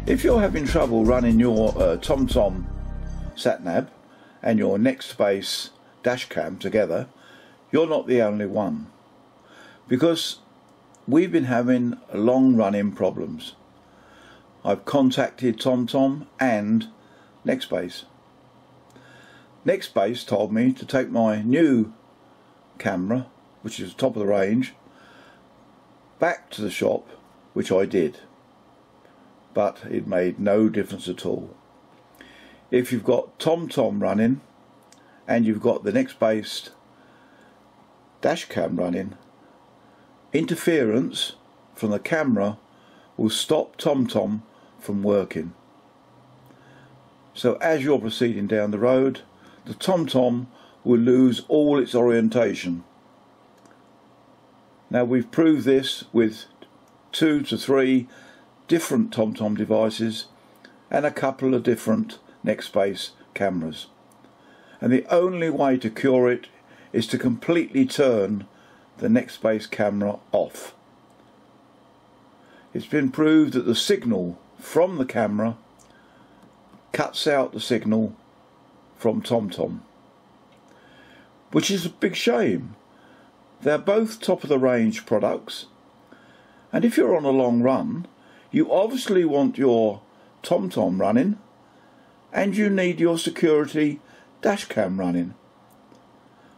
If you're having trouble running your TomTom sat-nav and your Nextbase dashcam together, you're not the only one, because we've been having long running problems. I've contacted TomTom and Nextbase. Nextbase told me to take my new camera, which is top of the range, back to the shop, which I did, but it made no difference at all. If you've got TomTom running and you've got the Nextbase dashcam running, interference from the camera will stop TomTom from working. So as you're proceeding down the road, the TomTom will lose all its orientation. Now, we've proved this with 2 to 3 different TomTom devices and a couple of different Nextbase cameras, and the only way to cure it is to completely turn the Nextbase camera off. It's been proved that the signal from the camera cuts out the signal from TomTom, which is a big shame. They're both top of the range products, and if you're on a long run, you obviously want your TomTom running and you need your security dashcam running.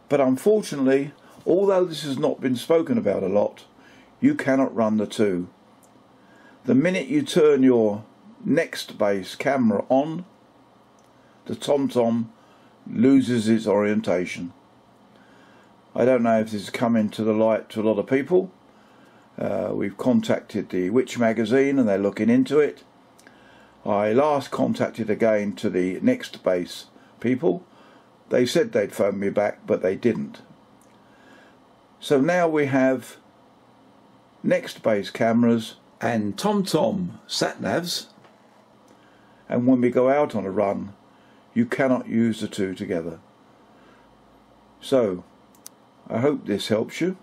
But unfortunately, although this has not been spoken about a lot, you cannot run the two. The minute you turn your Nextbase camera on, the TomTom loses its orientation. I don't know if this is coming to the light to a lot of people. We've contacted the Which magazine and they're looking into it. I last contacted again to the Nextbase people. They said they'd phone me back, but they didn't. So now we have Nextbase cameras and TomTom sat-navs, and when we go out on a run, you cannot use the two together. So I hope this helps you.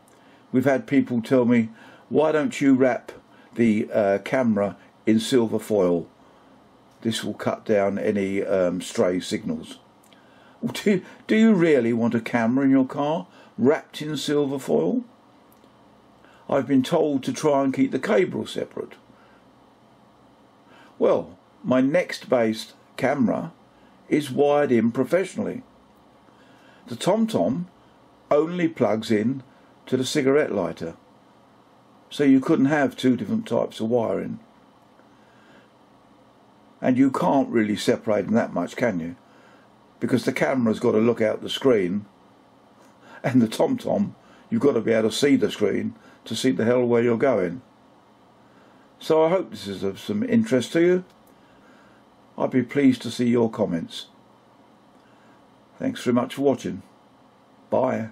We've had people tell me, why don't you wrap the camera in silver foil? This will cut down any stray signals. Do you really want a camera in your car wrapped in silver foil? I've been told to try and keep the cable separate. Well, my Nextbase camera is wired in professionally. The TomTom only plugs in to the cigarette lighter, so you couldn't have two different types of wiring. And you can't really separate them that much, can you? Because the camera's got to look out the screen, and the TomTom, you've got to be able to see the screen to see the hell where you're going. So I hope this is of some interest to you. I'd be pleased to see your comments. Thanks very much for watching. Bye.